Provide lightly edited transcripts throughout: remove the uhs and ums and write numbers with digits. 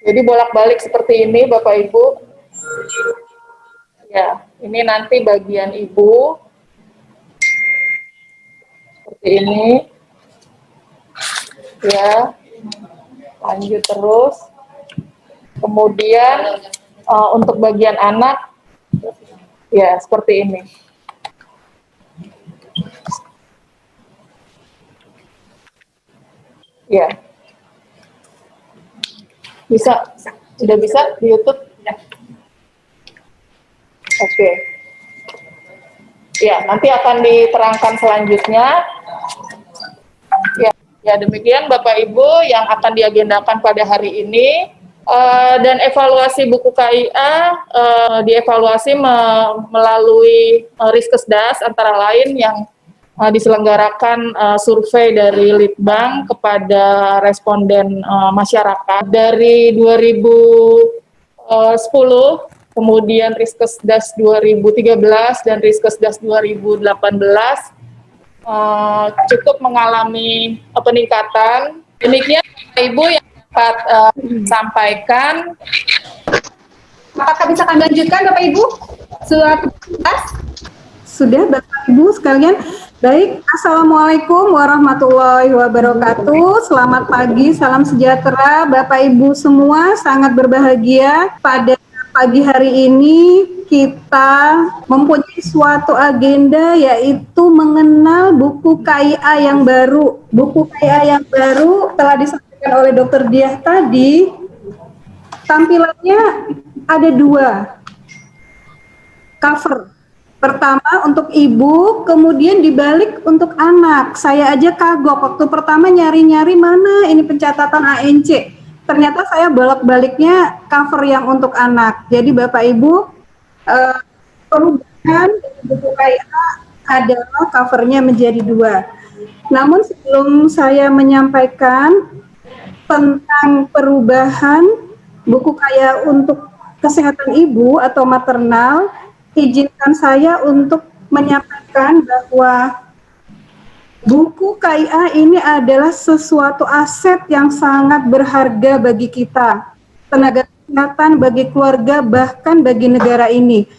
Jadi bolak-balik seperti ini Bapak Ibu. Ya, ini nanti bagian ibu. Seperti ini. Ya, lanjut terus. Kemudian untuk bagian anak, ya seperti ini. Ya, bisa, sudah bisa di YouTube? Ya. Oke. Ya, nanti akan diterangkan selanjutnya. Ya, demikian Bapak Ibu yang akan diagendakan pada hari ini. Dan evaluasi buku KIA dievaluasi melalui Riskesdas antara lain yang diselenggarakan survei dari Litbang kepada responden masyarakat dari 2010, kemudian Riskesdas 2013 dan Riskesdas 2018 cukup mengalami peningkatan. Demikian Bapak Ibu yang dapat sampaikan. Apakah bisa kami lanjutkan Bapak Ibu? Sudah Bapak Ibu sekalian. Baik, Assalamualaikum warahmatullahi wabarakatuh. Selamat pagi, salam sejahtera Bapak Ibu semua. Sangat berbahagia pada pagi hari ini kita mempunyai suatu agenda, yaitu mengenal buku KIA yang baru. Buku KIA yang baru telah disampaikan oleh Dr. Diah tadi. Tampilannya ada dua cover. Pertama untuk ibu, kemudian dibalik untuk anak. Saya aja kagok waktu pertama nyari-nyari mana ini pencatatan ANC. Ternyata saya bolak-baliknya cover yang untuk anak. Jadi Bapak Ibu, perubahan buku KIA adalah covernya menjadi dua. Namun sebelum saya menyampaikan tentang perubahan buku KIA untuk kesehatan ibu atau maternal, izinkan saya untuk menyampaikan bahwa buku KIA ini adalah sesuatu aset yang sangat berharga bagi kita, tenaga kesehatan, bagi keluarga, bahkan bagi negara ini.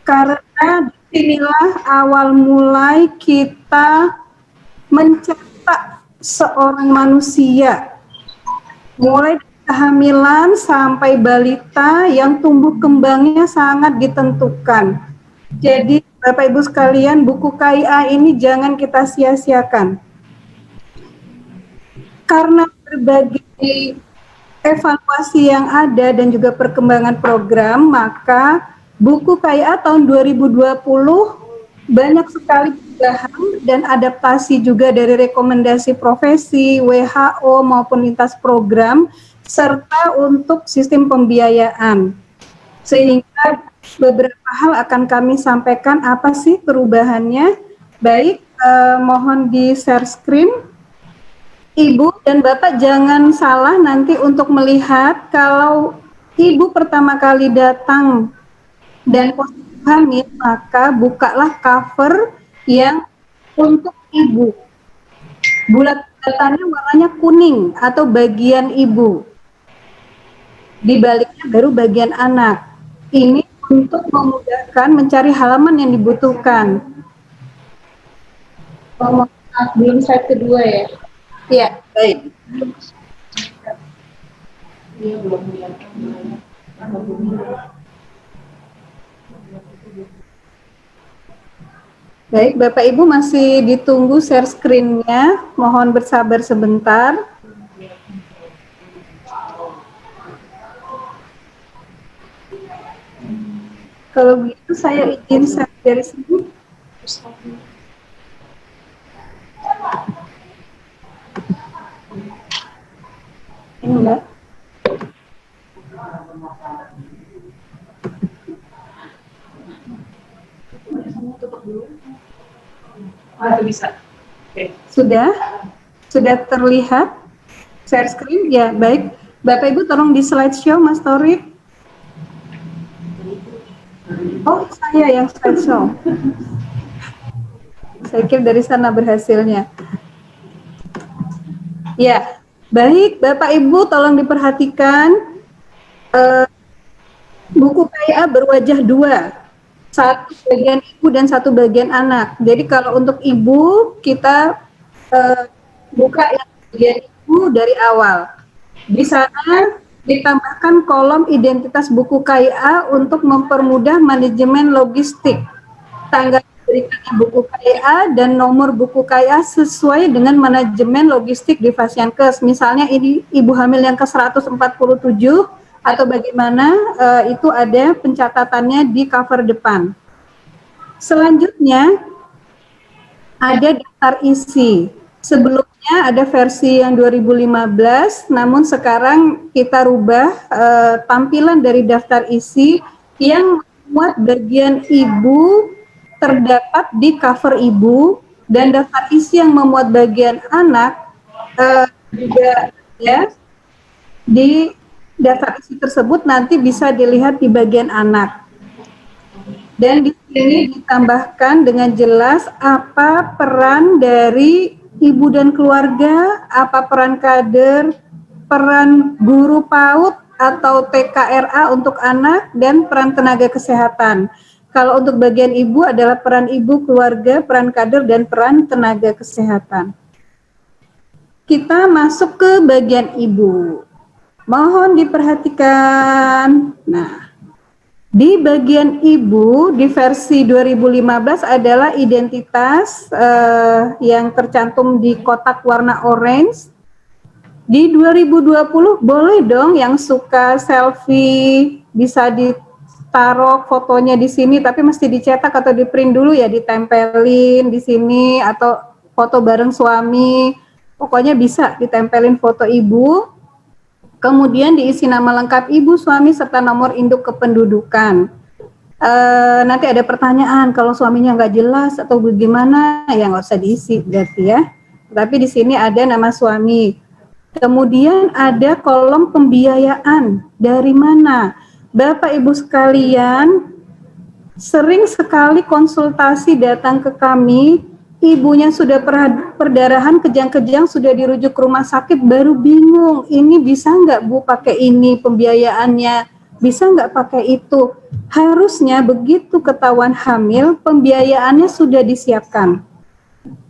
Karena disinilah awal mulai kita mencetak seorang manusia, mulai kehamilan sampai balita yang tumbuh kembangnya sangat ditentukan. Jadi Bapak Ibu sekalian, buku KIA ini jangan kita sia-siakan. Karena berbagai evaluasi yang ada dan juga perkembangan program, maka buku KIA tahun 2020 banyak sekali perubahan dan adaptasi juga dari rekomendasi profesi, WHO maupun lintas program, serta untuk sistem pembiayaan. Sehingga beberapa hal akan kami sampaikan apa sih perubahannya. Baik, mohon di share screen. Ibu dan Bapak jangan salah nanti untuk melihat kalau Ibu pertama kali datang dan positif hamil, maka bukalah cover yang untuk Ibu. Bulat-bulatannya warnanya kuning atau bagian Ibu. Di baliknya baru bagian anak. Ini untuk memudahkan mencari halaman yang dibutuhkan. Belum slide kedua ya? Iya, baik. Baik, Bapak Ibu masih ditunggu share screen-nya. Mohon bersabar sebentar. Kalau begitu saya izin share dari sini. Ini Mbak. Bisa. Okay. Sudah terlihat share screen? Ya, baik. Bapak Ibu tolong di slideshow, Mas Torik. Oh, saya yang slideshow. Saya kira dari sana berhasilnya. Ya, baik Bapak Ibu tolong diperhatikan. Buku KIA berwajah dua, satu bagian ibu dan satu bagian anak. Jadi kalau untuk ibu kita buka yang bagian ibu dari awal. Di sana ditambahkan kolom identitas buku KIA untuk mempermudah manajemen logistik. Tanggal diberikannya buku KIA dan nomor buku KIA sesuai dengan manajemen logistik di Fasiankes. Misalnya ini ibu hamil yang ke-147 atau bagaimana, itu ada pencatatannya di cover depan. Selanjutnya ada daftar isi. Sebelumnya ada versi yang 2015, namun sekarang kita rubah tampilan dari daftar isi yang memuat bagian ibu terdapat di cover ibu, dan daftar isi yang memuat bagian anak juga ya di daftar isi tersebut nanti bisa dilihat di bagian anak. Dan di sini ditambahkan dengan jelas apa peran dari ibu dan keluarga, apa peran kader, peran guru PAUD atau TKRA untuk anak, dan peran tenaga kesehatan. Kalau untuk bagian ibu adalah peran ibu, keluarga, peran kader, dan peran tenaga kesehatan. Kita masuk ke bagian ibu. Mohon diperhatikan. Nah, di bagian ibu di versi 2015 adalah identitas yang tercantum di kotak warna orange. Di 2020 boleh dong yang suka selfie bisa ditaruh fotonya di sini, tapi mesti dicetak atau di print dulu ya, ditempelin di sini, atau foto bareng suami. Pokoknya bisa ditempelin foto ibu. Kemudian diisi nama lengkap ibu, suami, serta nomor induk kependudukan. Nanti ada pertanyaan, kalau suaminya nggak jelas atau bagaimana, ya nggak usah diisi berarti ya. Tapi di sini ada nama suami. Kemudian ada kolom pembiayaan. Dari mana? Bapak Ibu sekalian, sering sekali konsultasi datang ke kami, ibunya sudah perdarahan, kejang-kejang, sudah dirujuk ke rumah sakit, baru bingung, ini bisa nggak Bu pakai ini pembiayaannya, bisa nggak pakai itu. Harusnya begitu ketahuan hamil, pembiayaannya sudah disiapkan.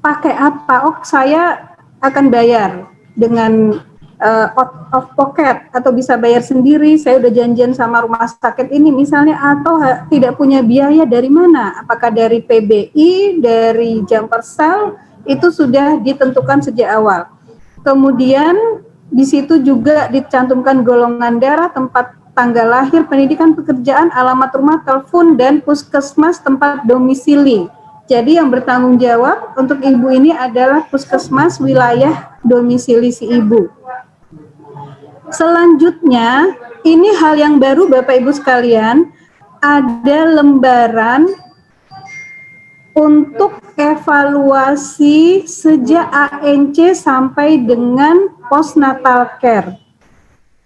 Pakai apa? Oh, saya akan bayar dengan out of pocket, atau bisa bayar sendiri, saya udah janjian sama rumah sakit ini misalnya, atau tidak punya biaya, dari mana? Apakah dari PBI, dari Jampersel, itu sudah ditentukan sejak awal. Kemudian di situ juga dicantumkan golongan darah, tempat tanggal lahir, pendidikan, pekerjaan, alamat rumah, telepon, dan puskesmas tempat domisili. Jadi yang bertanggung jawab untuk ibu ini adalah puskesmas wilayah domisili si ibu. Selanjutnya, ini hal yang baru Bapak Ibu sekalian, ada lembaran untuk evaluasi sejak ANC sampai dengan postnatal care.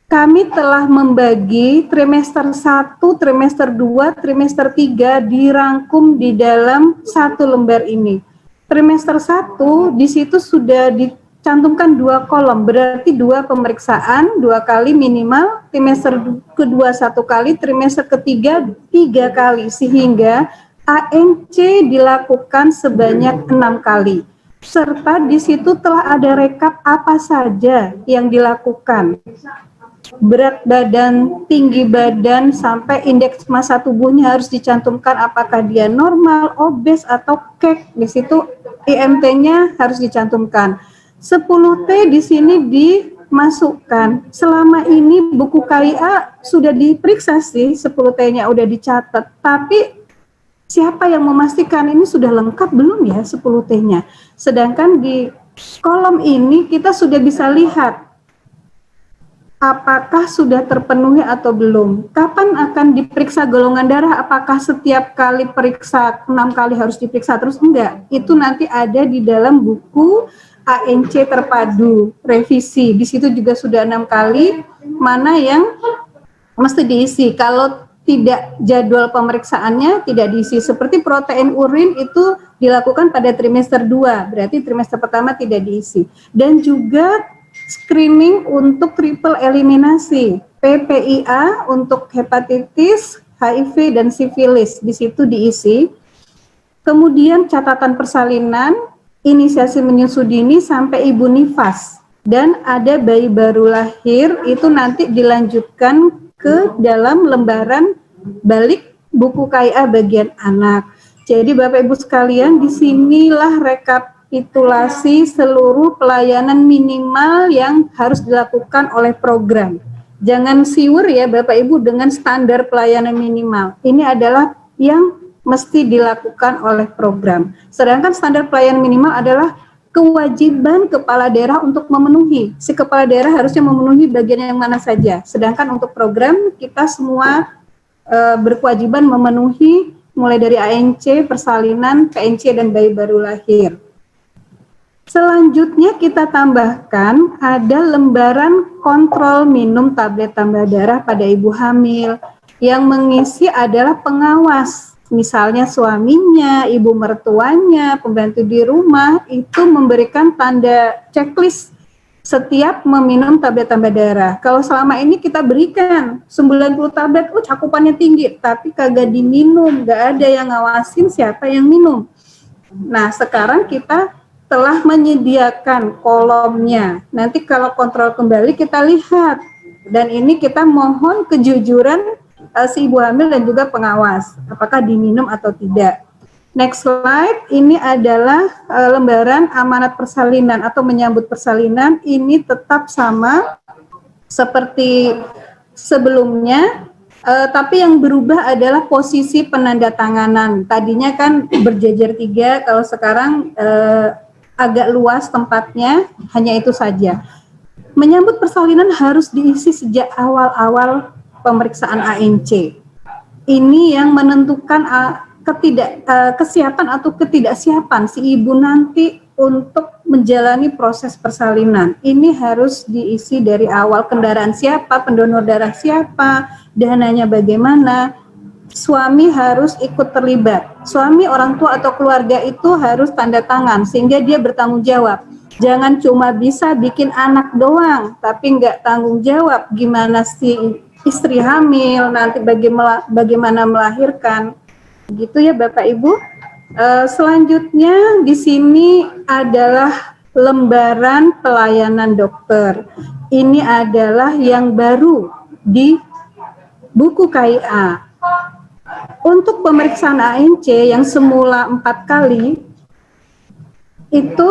Kami telah membagi trimester 1, trimester 2, trimester 3 dirangkum di dalam satu lembar ini. Trimester 1 di situ sudah dicantumkan 2 kolom, berarti 2 pemeriksaan, 2 kali minimal, trimester kedua 1 kali, trimester ketiga 3 kali, sehingga ANC dilakukan sebanyak 6 kali. Serta di situ telah ada rekap apa saja yang dilakukan. Berat badan, tinggi badan, sampai indeks massa tubuhnya harus dicantumkan, apakah dia normal, obes, atau kek. Di situ IMT-nya harus dicantumkan. 10T di sini dimasukkan. Selama ini buku KIA sudah diperiksa sih, 10T-nya udah dicatat, tapi siapa yang memastikan ini sudah lengkap belum ya 10T-nya. Sedangkan di kolom ini kita sudah bisa lihat apakah sudah terpenuhi atau belum. Kapan akan diperiksa golongan darah? Apakah setiap kali periksa 6 kali harus diperiksa terus? Enggak. Itu nanti ada di dalam buku ANC terpadu revisi. Di situ juga sudah 6 kali mana yang mesti diisi. Kalau tidak, jadwal pemeriksaannya tidak diisi. Seperti protein urin itu dilakukan pada trimester 2, berarti trimester pertama tidak diisi. Dan juga screening untuk triple eliminasi, PPIA untuk hepatitis, HIV, dan sifilis, di situ diisi. Kemudian catatan persalinan, inisiasi menyusui dini sampai ibu nifas. Dan ada bayi baru lahir, itu nanti dilanjutkan ke dalam lembaran balik buku KIA bagian anak. Jadi Bapak Ibu sekalian, disinilah rekapitulasi seluruh pelayanan minimal yang harus dilakukan oleh program. Jangan siur ya Bapak Ibu dengan standar pelayanan minimal. Ini adalah yang mesti dilakukan oleh program. Sedangkan standar pelayanan minimal adalah kewajiban kepala daerah untuk memenuhi. Si kepala daerah harusnya memenuhi bagian yang mana saja. Sedangkan untuk program kita semua berkewajiban memenuhi mulai dari ANC, persalinan, PNC, dan bayi baru lahir. Selanjutnya kita tambahkan ada lembaran kontrol minum tablet tambah darah pada ibu hamil. Yang mengisi adalah pengawas. Misalnya suaminya, ibu mertuanya, pembantu di rumah, itu memberikan tanda checklist setiap meminum tablet tambah darah. Kalau selama ini kita berikan 90 tablet, cakupannya tinggi, tapi kagak diminum, gak ada yang ngawasin siapa yang minum. Nah, sekarang kita telah menyediakan kolomnya. Nanti kalau kontrol kembali kita lihat. Dan ini kita mohon kejujuran si ibu hamil dan juga pengawas, apakah diminum atau tidak. Next slide, ini adalah lembaran amanat persalinan atau menyambut persalinan. Ini tetap sama seperti sebelumnya, tapi yang berubah adalah posisi penandatanganan. Tadinya kan berjejer 3, kalau sekarang agak luas tempatnya, hanya itu saja. Menyambut persalinan harus diisi sejak awal-awal pemeriksaan ANC. Ini yang menentukan kesiapan atau ketidaksiapan si ibu nanti untuk menjalani proses persalinan. Ini harus diisi dari awal, kendaraan siapa, pendonor darah siapa, dananya bagaimana. Suami harus ikut terlibat. Suami, orang tua atau keluarga itu harus tanda tangan sehingga dia bertanggung jawab. Jangan cuma bisa bikin anak doang, tapi nggak tanggung jawab gimana si istri hamil, nanti bagaimana melahirkan. Gitu ya Bapak Ibu. Selanjutnya di sini adalah lembaran pelayanan dokter. Ini adalah yang baru di buku KIA. Untuk pemeriksaan ANC yang semula 4 kali, itu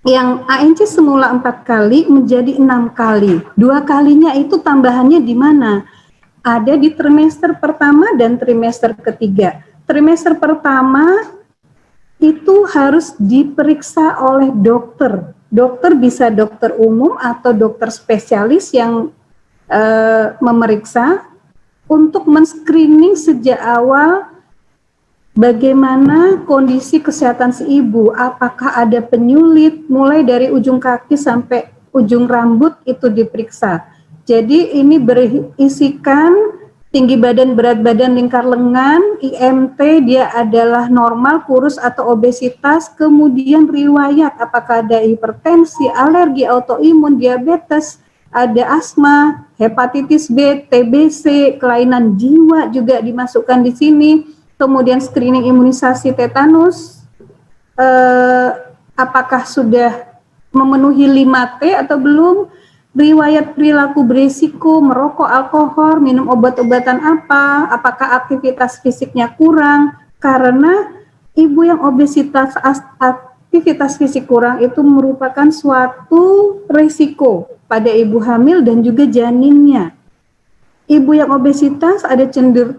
yang ANC semula 4 kali menjadi 6 kali. 2 kalinya itu tambahannya di mana? Ada di trimester pertama dan trimester ketiga. Trimester pertama itu harus diperiksa oleh dokter. Dokter bisa dokter umum atau dokter spesialis yang memeriksa untuk men-screening sejak awal bagaimana kondisi kesehatan si ibu, apakah ada penyulit, mulai dari ujung kaki sampai ujung rambut itu diperiksa. Jadi ini berisikan tinggi badan, berat badan, lingkar lengan, IMT dia adalah normal, kurus atau obesitas, kemudian riwayat apakah ada hipertensi, alergi, autoimun, diabetes, ada asma, hepatitis B, TBC, kelainan jiwa juga dimasukkan di sini. Kemudian screening imunisasi tetanus, apakah sudah memenuhi 5T atau belum, riwayat perilaku berisiko, merokok, alkohol, minum obat-obatan apa, apakah aktivitas fisiknya kurang, karena ibu yang obesitas, aktivitas fisik kurang itu merupakan suatu risiko pada ibu hamil dan juga janinnya. Ibu yang obesitas ada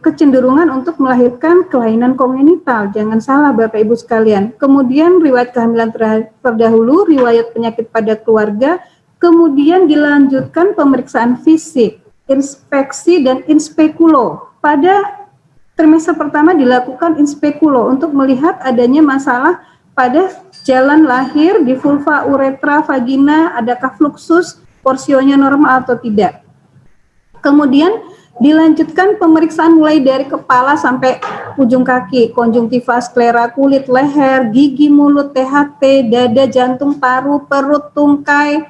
kecenderungan untuk melahirkan kelainan kongenital. Jangan salah Bapak Ibu sekalian. Kemudian riwayat kehamilan terdahulu, riwayat penyakit pada keluarga, kemudian dilanjutkan pemeriksaan fisik, inspeksi dan inspekulo. Pada trimester pertama dilakukan inspekulo untuk melihat adanya masalah pada jalan lahir di vulva, uretra, vagina, adakah fluxus, porsionya normal atau tidak. Kemudian dilanjutkan pemeriksaan mulai dari kepala sampai ujung kaki, konjungtiva, sklera kulit, leher, gigi, mulut, THT, dada, jantung, paru, perut, tungkai,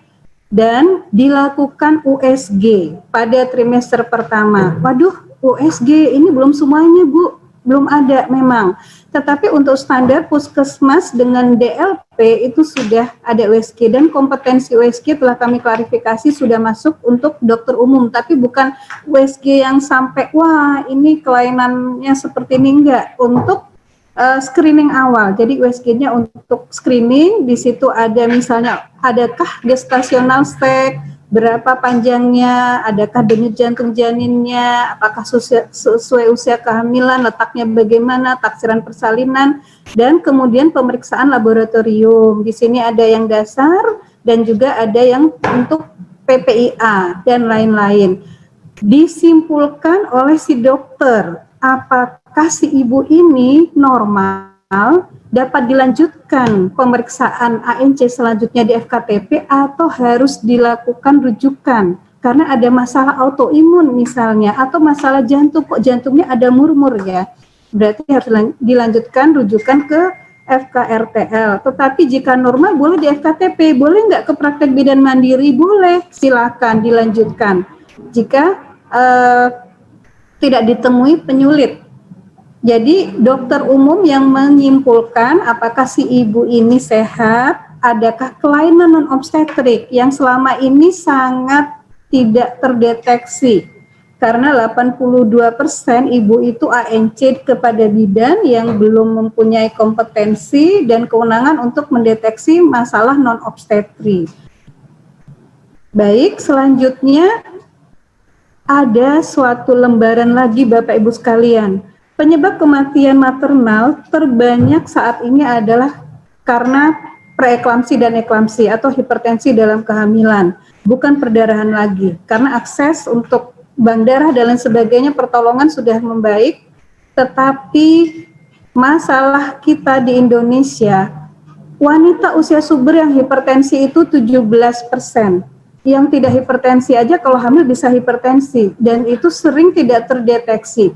dan dilakukan USG pada trimester pertama. Waduh, USG ini belum semuanya, Bu. Belum ada memang. Tetapi untuk standar puskesmas dengan DLP itu sudah ada USG, dan kompetensi USG telah kami klarifikasi sudah masuk untuk dokter umum, tapi bukan USG yang sampai wah ini kelainannya seperti ini, enggak. Untuk screening awal. Jadi USG-nya untuk screening, di situ ada misalnya adakah gestasional stage, berapa panjangnya, adakah denyut jantung janinnya, apakah sesuai usia kehamilan, letaknya bagaimana, taksiran persalinan, dan kemudian pemeriksaan laboratorium. Di sini ada yang dasar dan juga ada yang untuk PPIA dan lain-lain. Disimpulkan oleh si dokter, apakah si ibu ini normal, dapat dilanjutkan pemeriksaan ANC selanjutnya di FKTP atau harus dilakukan rujukan karena ada masalah autoimun misalnya, atau masalah jantung, kok jantungnya ada murmur ya, berarti harus dilanjutkan rujukan ke FKRTL. Tetapi jika normal boleh di FKTP, boleh nggak ke praktek bidan mandiri? Boleh, silakan dilanjutkan jika tidak ditemui penyulit. Jadi dokter umum yang menyimpulkan apakah si ibu ini sehat, adakah kelainan non-obstetrik yang selama ini sangat tidak terdeteksi. Karena 82% ibu itu ANC kepada bidan yang belum mempunyai kompetensi dan kewenangan untuk mendeteksi masalah non-obstetrik. Baik, selanjutnya ada suatu lembaran lagi Bapak Ibu sekalian. Penyebab kematian maternal terbanyak saat ini adalah karena preeklamsi dan eklamsi atau hipertensi dalam kehamilan, bukan perdarahan lagi. Karena akses untuk bank darah dan lain sebagainya, pertolongan sudah membaik, tetapi masalah kita di Indonesia, wanita usia subur yang hipertensi itu 17%. Yang tidak hipertensi aja kalau hamil bisa hipertensi, dan itu sering tidak terdeteksi.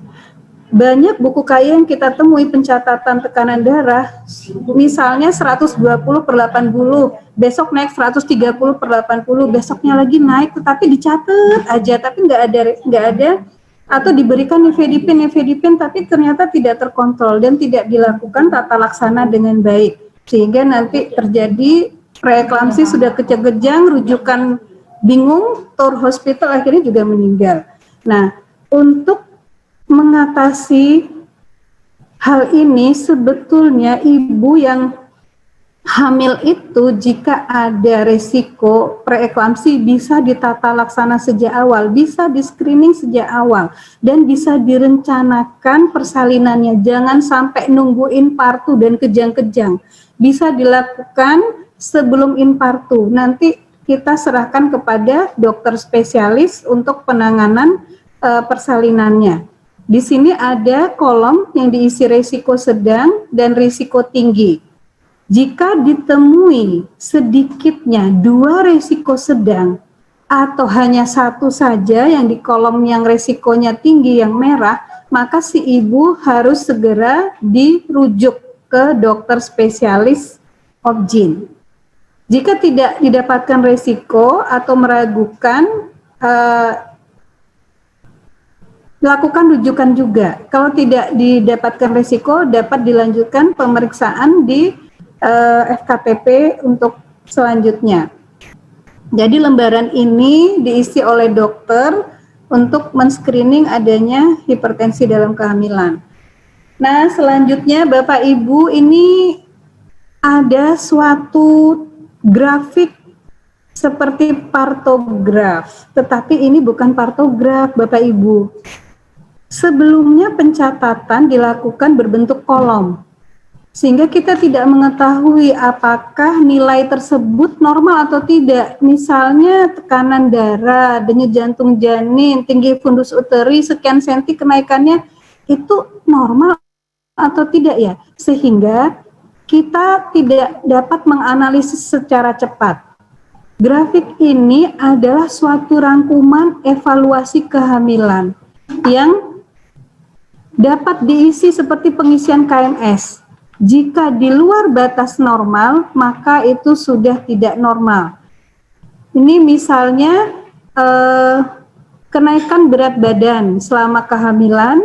Banyak buku kaya yang kita temui pencatatan tekanan darah, misalnya 120/80, besok naik 130/80, besoknya lagi naik, tetapi dicatat aja, tapi nggak ada, atau diberikan nifedipin, tapi ternyata tidak terkontrol dan tidak dilakukan tata laksana dengan baik, sehingga nanti terjadi preeklamsi sudah kejang-kejang, rujukan bingung, tour hospital akhirnya juga meninggal. Nah, untuk mengatasi hal ini sebetulnya ibu yang hamil itu jika ada resiko preeklamsi bisa ditata laksana sejak awal, bisa di screening sejak awal, dan bisa direncanakan persalinannya, jangan sampai nungguin partu dan kejang-kejang. Bisa dilakukan sebelum inpartu, nanti kita serahkan kepada dokter spesialis untuk penanganan persalinannya. Di sini ada kolom yang diisi risiko sedang dan risiko tinggi. Jika ditemui sedikitnya 2 risiko sedang atau hanya 1 saja yang di kolom yang risikonya tinggi yang merah, maka si ibu harus segera dirujuk ke dokter spesialis OB/GYN. Jika tidak didapatkan risiko atau meragukan, lakukan rujukan juga. Kalau tidak didapatkan risiko, dapat dilanjutkan pemeriksaan di FKTP untuk selanjutnya. Jadi lembaran ini diisi oleh dokter untuk men-screening adanya hipertensi dalam kehamilan. Nah, selanjutnya Bapak Ibu, ini ada suatu grafik seperti partograf, tetapi ini bukan partograf Bapak Ibu. Sebelumnya pencatatan dilakukan berbentuk kolom, sehingga kita tidak mengetahui apakah nilai tersebut normal atau tidak. Misalnya tekanan darah, denyut jantung janin, tinggi fundus uteri, sekian senti kenaikannya, itu normal atau tidak ya? Sehingga kita tidak dapat menganalisis secara cepat. Grafik ini adalah suatu rangkuman evaluasi kehamilan yang dapat diisi seperti pengisian KMS. Jika di luar batas normal, maka itu sudah tidak normal. Ini misalnya kenaikan berat badan selama kehamilan,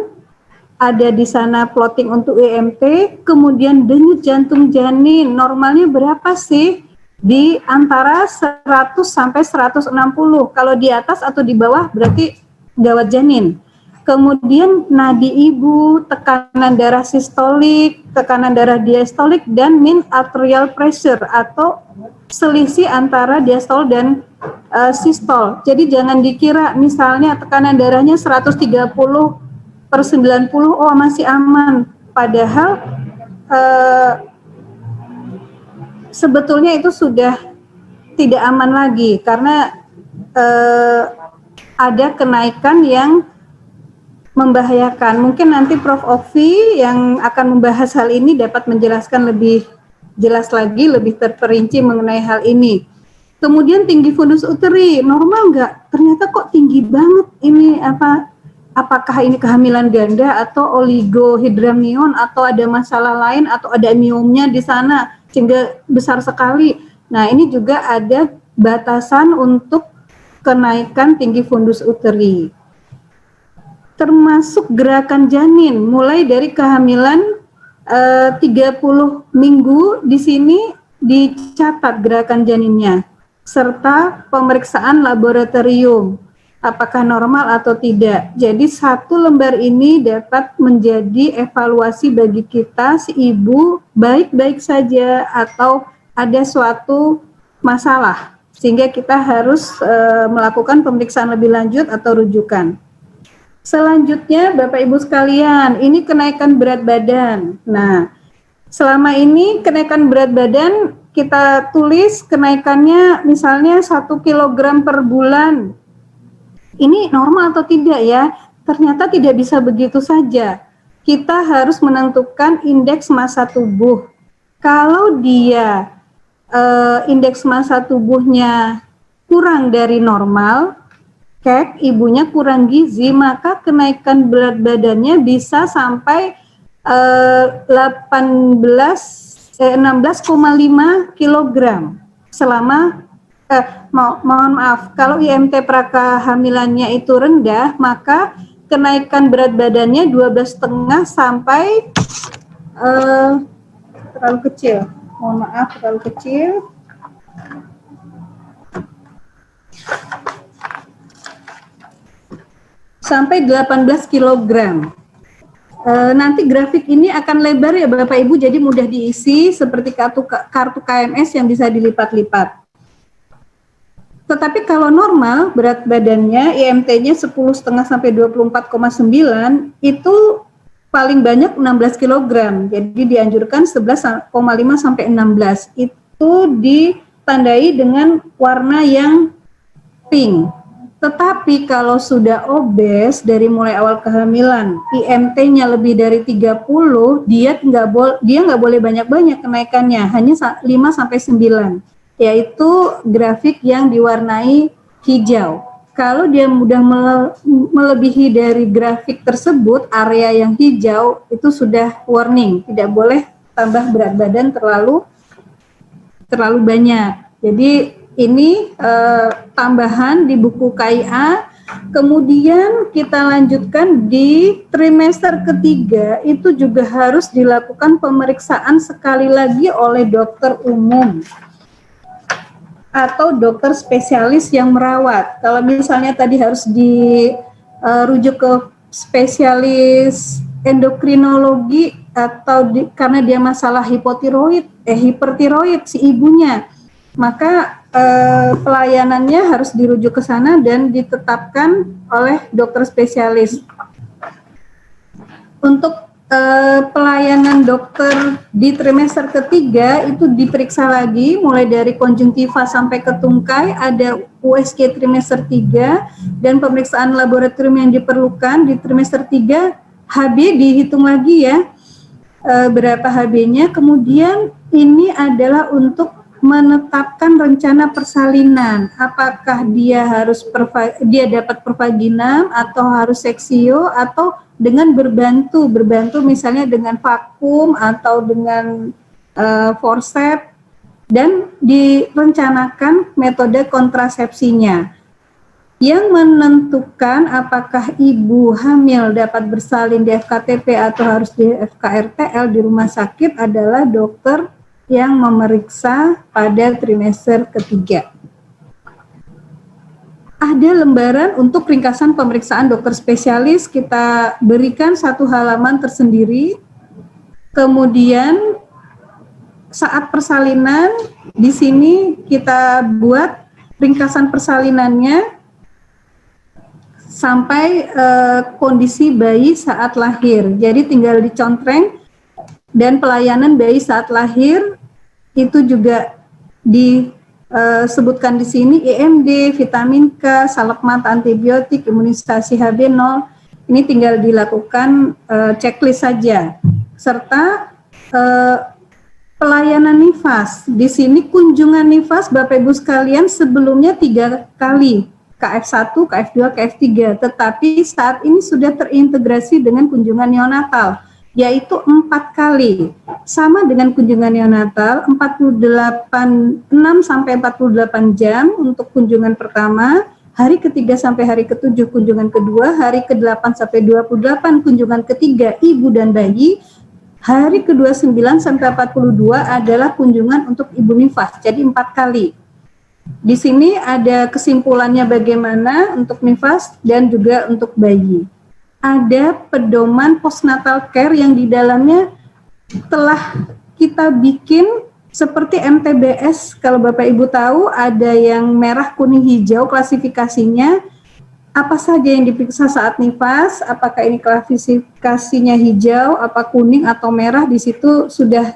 ada di sana plotting untuk IMT, kemudian denyut jantung janin, normalnya berapa sih? Di antara 100 sampai 160. Kalau di atas atau di bawah berarti gawat janin. Kemudian nadi ibu, tekanan darah sistolik, tekanan darah diastolik, dan mean arterial pressure atau selisih antara diastol dan sistol. Jadi jangan dikira misalnya tekanan darahnya 130/90, oh masih aman. Padahal sebetulnya itu sudah tidak aman lagi karena ada kenaikan yang membahayakan. Mungkin nanti Prof. Ovi yang akan membahas hal ini dapat menjelaskan lebih jelas lagi, lebih terperinci mengenai hal ini. Kemudian tinggi fundus uteri, normal nggak? Ternyata kok tinggi banget ini apakah ini kehamilan ganda atau oligohydramnion atau ada masalah lain atau ada miomnya di sana sehingga besar sekali. Nah, ini juga ada batasan untuk kenaikan tinggi fundus uteri. Termasuk gerakan janin mulai dari kehamilan 30 minggu di sini dicatat gerakan janinnya serta pemeriksaan laboratorium apakah normal atau tidak. Jadi satu lembar ini dapat menjadi evaluasi bagi kita si ibu baik-baik saja atau ada suatu masalah sehingga kita harus melakukan pemeriksaan lebih lanjut atau rujukan. Selanjutnya Bapak Ibu sekalian, ini kenaikan berat badan. Nah, selama ini kenaikan berat badan kita tulis kenaikannya misalnya 1 kilogram per bulan. Ini normal atau tidak ya? Ternyata tidak bisa begitu saja. Kita harus menentukan indeks massa tubuh. Kalau dia indeks massa tubuhnya kurang dari normal, ibunya kurang gizi, maka kenaikan berat badannya bisa sampai 16,5 kg selama mohon maaf, kalau IMT prakahamilannya itu rendah, maka kenaikan berat badannya 12,5 sampai terlalu kecil. Mohon maaf, terlalu kecil. Sampai 18 kg. Nanti grafik ini akan lebar ya Bapak Ibu, jadi mudah diisi seperti kartu KMS yang bisa dilipat-lipat. Tetapi kalau normal berat badannya IMT-nya 10,5 sampai 24,9 itu paling banyak 16 kg. Jadi dianjurkan 11,5 sampai 16. Itu ditandai dengan warna yang pink. Tetapi kalau sudah obes dari mulai awal kehamilan, IMT-nya lebih dari 30, dia nggak boleh banyak-banyak kenaikannya, hanya 5 sampai 9, yaitu grafik yang diwarnai hijau. Kalau dia mudah melebihi dari grafik tersebut, area yang hijau itu sudah warning, tidak boleh tambah berat badan terlalu banyak. Jadi ini tambahan di buku KIA. Kemudian kita lanjutkan di trimester ketiga, itu juga harus dilakukan pemeriksaan sekali lagi oleh dokter umum atau dokter spesialis yang merawat. Kalau misalnya tadi harus dirujuk ke spesialis endokrinologi atau karena dia masalah hipertiroid si ibunya, maka pelayanannya harus dirujuk ke sana dan ditetapkan oleh dokter spesialis. Untuk pelayanan dokter di trimester ketiga itu diperiksa lagi mulai dari konjungtiva sampai ke tungkai, ada USG trimester 3 dan pemeriksaan laboratorium yang diperlukan di trimester 3, HB dihitung lagi ya, berapa HB-nya. Kemudian ini adalah untuk menetapkan rencana persalinan. Apakah dia harus dia dapat pervaginam atau harus seksio atau dengan berbantu misalnya dengan vakum atau dengan forceps, dan direncanakan metode kontrasepsinya. Yang menentukan apakah ibu hamil dapat bersalin di FKTP atau harus di FKRTL di rumah sakit adalah dokter yang memeriksa pada trimester ketiga. Ada lembaran untuk ringkasan pemeriksaan dokter spesialis, kita berikan satu halaman tersendiri. Kemudian saat persalinan, di sini kita buat ringkasan persalinannya sampai kondisi bayi saat lahir. Jadi tinggal dicontreng, dan pelayanan bayi saat lahir itu juga disebutkan di sini, IMD, vitamin K, salep mata, antibiotik, imunisasi HB0. Ini tinggal dilakukan checklist saja. Serta pelayanan nifas. Di sini kunjungan nifas Bapak Ibu sekalian sebelumnya 3 kali. KF1, KF2, KF3, tetapi saat ini sudah terintegrasi dengan kunjungan neonatal, yaitu 4 kali. Sama dengan kunjungan neonatal, 6-48 jam untuk kunjungan pertama, hari ketiga sampai hari ke-7 kunjungan kedua, hari ke-8 sampai 28 kunjungan ketiga ibu dan bayi, hari ke-29 sampai 42 adalah kunjungan untuk ibu nifas, jadi 4 kali. Di sini ada kesimpulannya bagaimana untuk nifas dan juga untuk bayi. Ada pedoman postnatal care yang di dalamnya telah kita bikin seperti MTBS. Kalau Bapak Ibu tahu ada yang merah, kuning, hijau klasifikasinya. Apa saja yang diperiksa saat nifas, apakah ini klasifikasinya hijau, apa kuning atau merah, di situ sudah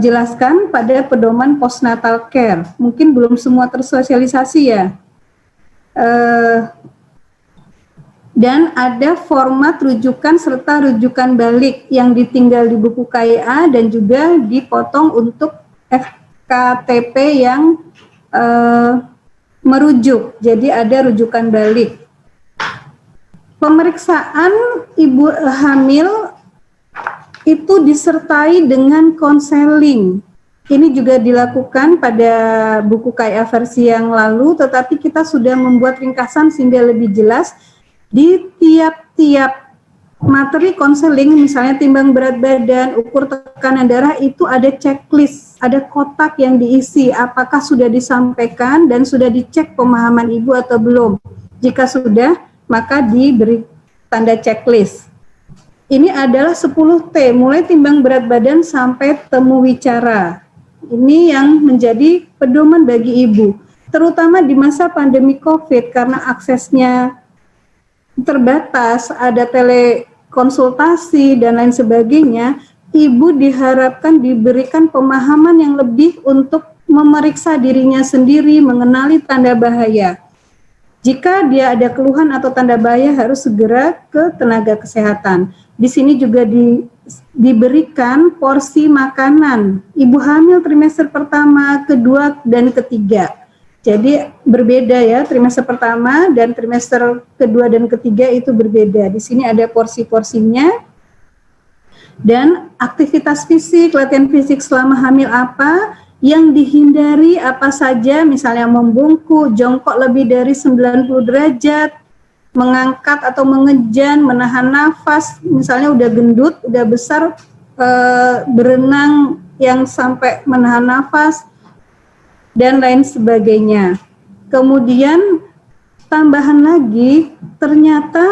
jelaskan pada pedoman postnatal care. Mungkin belum semua tersosialisasi ya. Dan ada format rujukan serta rujukan balik yang ditinggal di buku KIA dan juga dipotong untuk FKTP yang merujuk. Jadi ada rujukan balik. Pemeriksaan ibu hamil itu disertai dengan konseling. Ini juga dilakukan pada buku KIA versi yang lalu, tetapi kita sudah membuat ringkasan sehingga lebih jelas. Di tiap-tiap materi konseling, misalnya timbang berat badan, ukur tekanan darah, itu ada checklist, ada kotak yang diisi, apakah sudah disampaikan dan sudah dicek pemahaman ibu atau belum. Jika sudah, maka diberi tanda checklist. Ini adalah 10T, mulai timbang berat badan sampai temu wicara. Ini yang menjadi pedoman bagi ibu, terutama di masa pandemi COVID, karena aksesnya terbatas, ada telekonsultasi dan lain sebagainya. Ibu diharapkan diberikan pemahaman yang lebih untuk memeriksa dirinya sendiri, mengenali tanda bahaya. Jika dia ada keluhan atau tanda bahaya, harus segera ke tenaga kesehatan. Di sini juga diberikan porsi makanan ibu hamil trimester pertama, kedua, dan ketiga. Jadi berbeda ya, trimester pertama dan trimester kedua dan ketiga itu berbeda. Di sini ada porsi-porsinya. Dan aktivitas fisik, latihan fisik selama hamil apa, yang dihindari apa saja, misalnya membungkuk, jongkok lebih dari 90 derajat, mengangkat atau mengejan, menahan nafas, misalnya udah gendut, udah besar, berenang yang sampai menahan nafas, dan lain sebagainya. Kemudian tambahan lagi, ternyata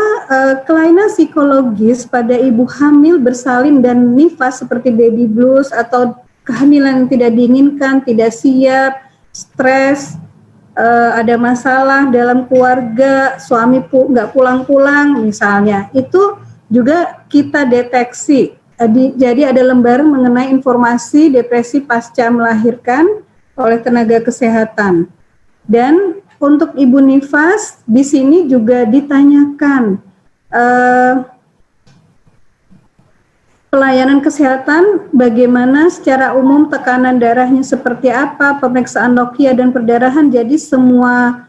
kelainan psikologis pada ibu hamil bersalin dan nifas seperti baby blues atau kehamilan yang tidak diinginkan, tidak siap, stres, ada masalah dalam keluarga, suami nggak pulang-pulang misalnya, itu juga kita deteksi. Jadi ada lembaran mengenai informasi depresi pasca melahirkan oleh tenaga kesehatan. Dan untuk ibu nifas di sini juga ditanyakan pelayanan kesehatan, bagaimana secara umum tekanan darahnya seperti apa, pemeriksaan lokia dan perdarahan. Jadi semua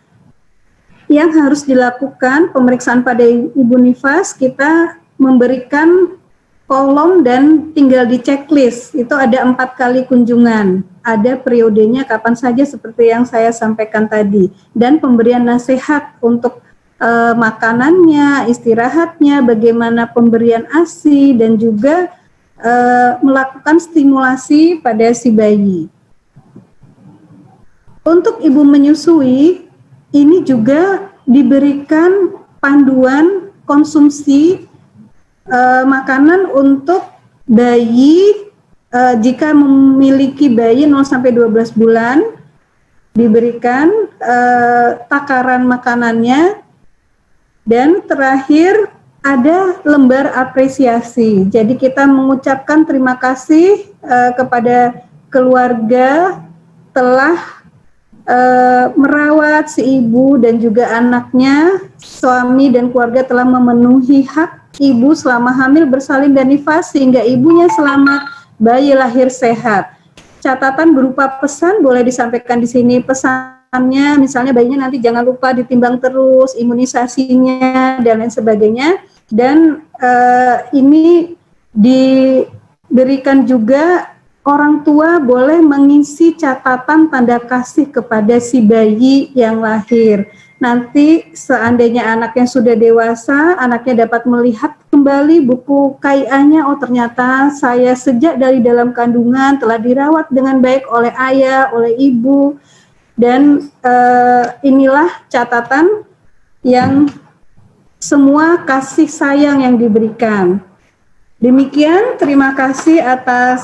yang harus dilakukan pemeriksaan pada ibu nifas kita memberikan kolom dan tinggal di checklist. Itu ada 4 kali kunjungan, ada periodenya kapan saja seperti yang saya sampaikan tadi, dan pemberian nasihat untuk makanannya, istirahatnya, bagaimana pemberian ASI, dan juga melakukan stimulasi pada si bayi. Untuk ibu menyusui, ini juga diberikan panduan konsumsi makanan untuk bayi jika memiliki bayi 0 sampai 12 bulan, diberikan takaran makanannya, dan terakhir ada lembar apresiasi. Jadi kita mengucapkan terima kasih kepada keluarga telah merawat si ibu dan juga anaknya. Suami dan keluarga telah memenuhi hak ibu selama hamil, bersalin dan nifas sehingga ibunya selamat, bayi lahir sehat. Catatan berupa pesan boleh disampaikan di sini. Pesannya misalnya bayinya nanti jangan lupa ditimbang terus, imunisasinya dan lain sebagainya. Dan ini diberikan juga orang tua boleh mengisi catatan tanda kasih kepada si bayi yang lahir. Nanti seandainya anaknya sudah dewasa, anaknya dapat melihat kembali buku KIA-nya, oh ternyata saya sejak dari dalam kandungan telah dirawat dengan baik oleh ayah, oleh ibu, dan inilah catatan yang semua kasih sayang yang diberikan. Demikian, terima kasih atas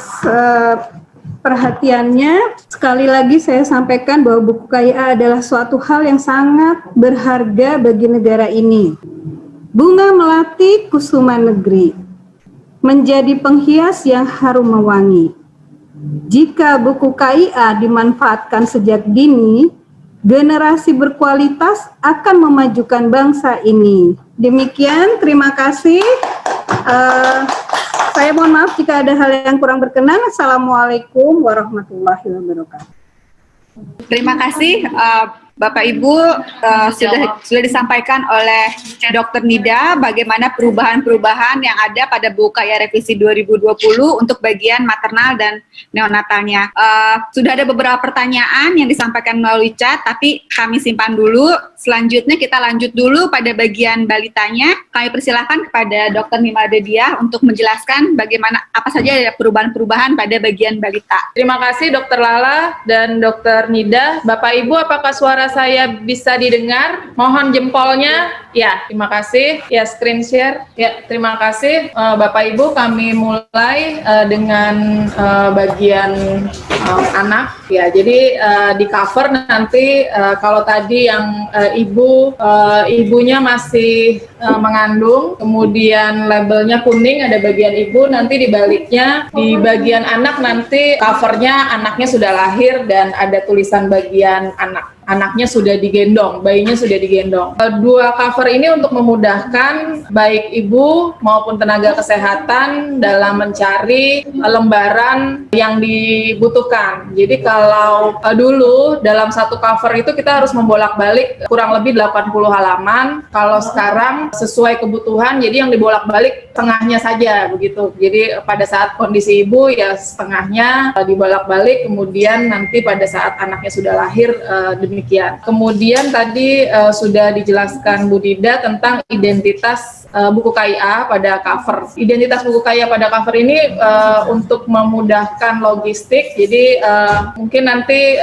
perhatiannya. Sekali lagi saya sampaikan bahwa buku KIA adalah suatu hal yang sangat berharga bagi negara ini. Bunga melati kusuma negeri, menjadi penghias yang harum mewangi. Jika buku KIA dimanfaatkan sejak dini, generasi berkualitas akan memajukan bangsa ini. Demikian, terima kasih. Saya mohon maaf jika ada hal yang kurang berkenan. Assalamualaikum warahmatullahi wabarakatuh. Terima kasih Bapak Ibu, sudah disampaikan oleh Dr. Nida bagaimana perubahan-perubahan yang ada pada buku KIA revisi 2020 untuk bagian maternal dan neonatalnya. Sudah ada beberapa pertanyaan yang disampaikan melalui chat, tapi kami simpan dulu. Selanjutnya kita lanjut dulu pada bagian balitanya. Kami persilahkan kepada Dr. Nimade Diah untuk menjelaskan bagaimana apa saja perubahan-perubahan pada bagian balita. Terima kasih Dr. Lala dan Dr. Nida. Bapak Ibu, apakah suara saya bisa didengar? Mohon jempolnya. Ya, terima kasih. Ya, screen share. Ya, terima kasih. Bapak Ibu, kami mulai dengan bagian anak. Ya, jadi di cover nanti kalau tadi yang ibunya masih mengandung, kemudian labelnya kuning ada bagian ibu, nanti di baliknya di bagian anak nanti covernya anaknya sudah lahir dan ada tulisan bagian anak. Anaknya sudah digendong, bayinya sudah digendong. Dua cover ini untuk memudahkan baik ibu maupun tenaga kesehatan dalam mencari lembaran yang dibutuhkan. Jadi kalau dulu dalam satu cover itu kita harus membolak-balik kurang lebih 80 halaman. Kalau sekarang sesuai kebutuhan, jadi yang dibolak-balik setengahnya saja begitu. Jadi pada saat kondisi ibu ya setengahnya dibolak-balik, kemudian nanti pada saat anaknya sudah lahir demikian. Kemudian tadi sudah dijelaskan Bu Dida tentang identitas buku KIA pada cover. Identitas buku KIA pada cover ini untuk memudahkan logistik. Jadi mungkin nanti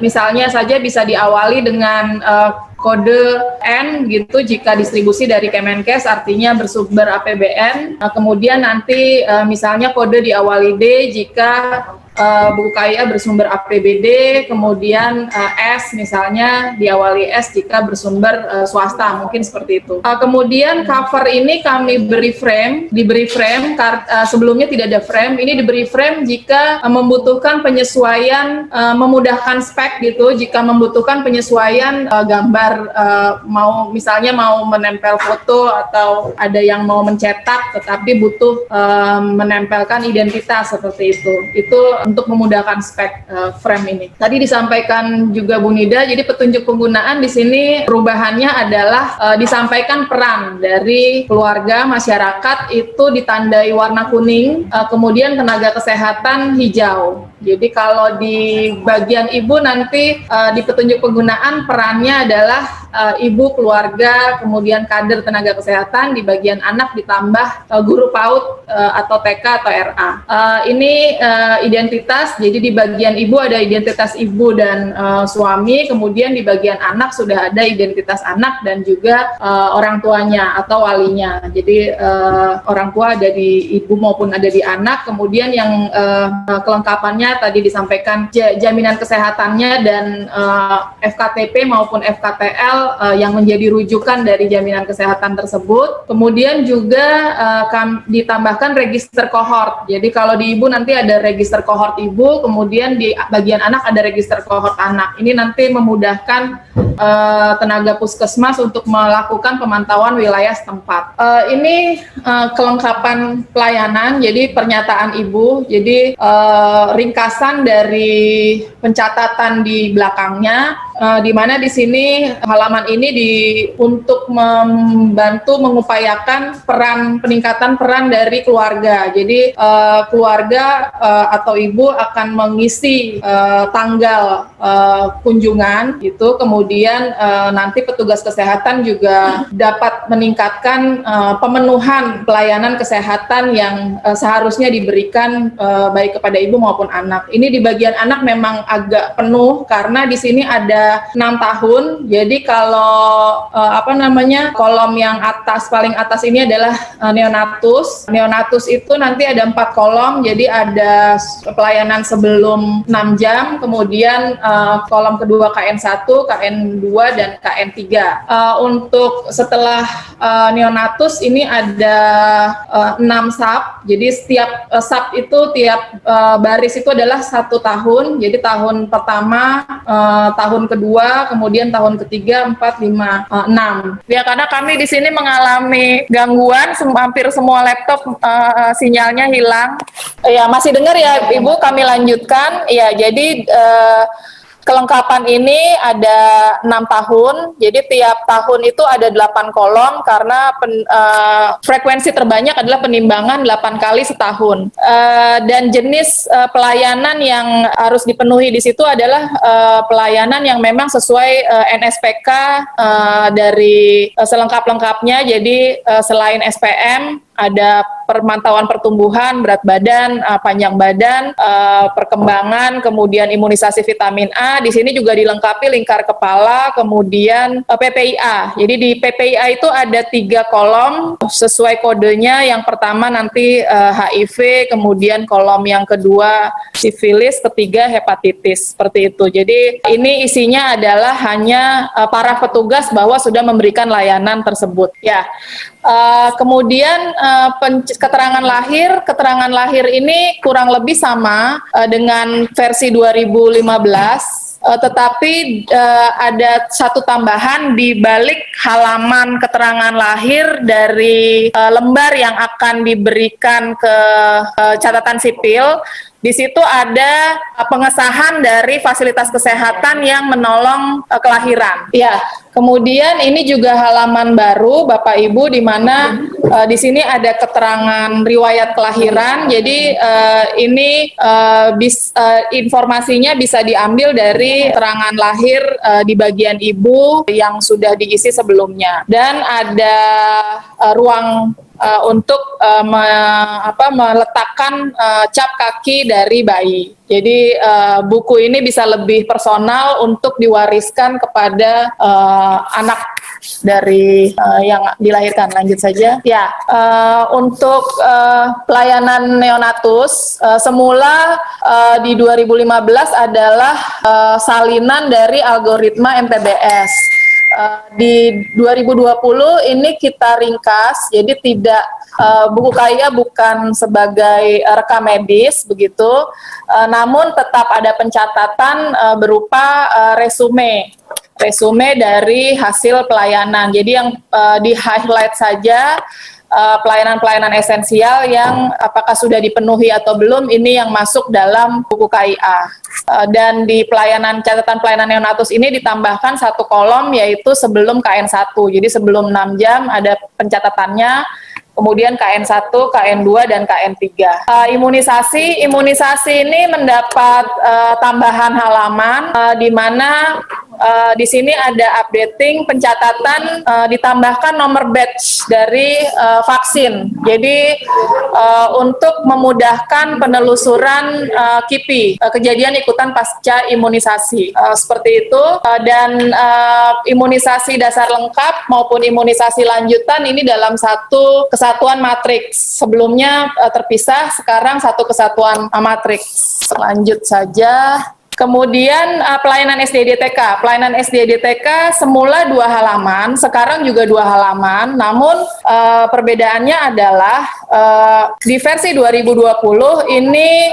misalnya saja bisa diawali dengan kode N gitu jika distribusi dari Kemenkes, artinya bersumber APBN. Kemudian nanti misalnya kode diawali D jika buku KIA bersumber APBD, kemudian S misalnya diawali S jika bersumber swasta, mungkin seperti itu. Kemudian cover ini kami diberi frame, sebelumnya tidak ada frame, ini diberi frame jika membutuhkan penyesuaian, memudahkan spek gitu, jika membutuhkan penyesuaian gambar, misalnya mau menempel foto atau ada yang mau mencetak tetapi butuh menempelkan identitas seperti itu untuk memudahkan spek frame ini. Tadi disampaikan juga Bu Nida, jadi petunjuk penggunaan di sini perubahannya adalah disampaikan peran dari keluarga, masyarakat itu ditandai warna kuning, kemudian tenaga kesehatan hijau. Jadi kalau di bagian ibu nanti di petunjuk penggunaan perannya adalah ibu, keluarga, kemudian kader tenaga kesehatan, di bagian anak ditambah guru PAUD atau TK atau RA. Ini identitas, jadi di bagian ibu ada identitas ibu dan suami, kemudian di bagian anak sudah ada identitas anak dan juga orang tuanya atau walinya. Jadi orang tua ada di ibu maupun ada di anak, kemudian yang kelengkapannya tadi disampaikan jaminan kesehatannya dan FKTP maupun FKTL yang menjadi rujukan dari jaminan kesehatan tersebut. Kemudian juga ditambahkan register kohort. Jadi kalau di ibu nanti ada register kohort ibu, kemudian di bagian anak ada register kohort anak. Ini nanti memudahkan tenaga puskesmas untuk melakukan pemantauan wilayah setempat. Ini kelengkapan pelayanan, jadi pernyataan ibu, jadi ringkasan dari pencatatan di belakangnya, di mana di sini halaman ini untuk membantu mengupayakan peningkatan peran dari keluarga. Jadi keluarga atau ibu akan mengisi tanggal kunjungan gitu, kemudian nanti petugas kesehatan juga dapat meningkatkan pemenuhan pelayanan kesehatan yang seharusnya diberikan baik kepada ibu maupun anak. Ini di bagian anak memang agak penuh karena di sini ada 6 tahun. Jadi kalau kolom yang paling atas ini adalah neonatus. Neonatus itu nanti ada 4 kolom. Jadi ada pelayanan sebelum 6 jam, kemudian kolom kedua KN1, KN2 dan KN3. Untuk setelah neonatus ini ada 6 sub. Jadi setiap sub itu tiap baris itu adalah 1 tahun. Jadi tahun pertama, tahun kedua, kemudian tahun ketiga, 4, 5, 6. Ya karena kami di sini mengalami gangguan, hampir semua laptop sinyalnya hilang. Ya masih dengar ya Ibu, kami lanjutkan. Ya jadi kelengkapan ini ada 6 tahun, jadi tiap tahun itu ada 8 kolom karena frekuensi terbanyak adalah penimbangan 8 kali setahun. Dan jenis pelayanan yang harus dipenuhi di situ adalah pelayanan yang memang sesuai NSPK dari selengkap-lengkapnya, jadi selain SPM, ada pemantauan pertumbuhan, berat badan, panjang badan, perkembangan, kemudian imunisasi vitamin A. Di sini juga dilengkapi lingkar kepala, kemudian PPIA. Jadi di PPIA itu ada 3 kolom sesuai kodenya. Yang pertama nanti HIV, kemudian kolom yang kedua sifilis, ketiga hepatitis. Seperti itu. Jadi ini isinya adalah hanya para petugas bahwa sudah memberikan layanan tersebut. Ya. Kemudian keterangan lahir ini kurang lebih sama dengan versi 2015, tetapi ada satu tambahan di balik halaman keterangan lahir dari lembar yang akan diberikan ke catatan sipil. Di situ ada pengesahan dari fasilitas kesehatan yang menolong kelahiran. Ya, kemudian ini juga halaman baru Bapak Ibu, di mana di sini ada keterangan riwayat kelahiran. Jadi ini informasinya bisa diambil dari keterangan lahir di bagian ibu yang sudah diisi sebelumnya. Dan ada ruang untuk meletakkan cap kaki dari bayi. Jadi buku ini bisa lebih personal untuk diwariskan kepada anak dari yang dilahirkan. Lanjut saja. Ya, untuk pelayanan neonatus semula di 2015 adalah salinan dari algoritma MTBS. Di 2020 ini kita ringkas, jadi tidak buku KIA bukan sebagai rekam medis begitu, namun tetap ada pencatatan berupa resume dari hasil pelayanan. Jadi yang di highlight saja pelayanan-pelayanan esensial yang apakah sudah dipenuhi atau belum, ini yang masuk dalam buku KIA. Dan di catatan pelayanan neonatus ini ditambahkan satu kolom, yaitu sebelum KN1. Jadi sebelum 6 jam ada pencatatannya, kemudian KN1, KN2, dan KN3. Imunisasi ini mendapat tambahan halaman di mana di sini ada updating pencatatan, ditambahkan nomor batch dari vaksin. Jadi untuk memudahkan penelusuran KIPI, kejadian ikutan pasca imunisasi, seperti itu. Dan imunisasi dasar lengkap maupun imunisasi lanjutan ini dalam satu kesatuan matriks. Sebelumnya terpisah, sekarang satu kesatuan matriks. Lanjut saja. Kemudian pelayanan SDDTK. Pelayanan SDDTK semula 2 halaman, sekarang juga 2 halaman, namun perbedaannya adalah di versi 2020 ini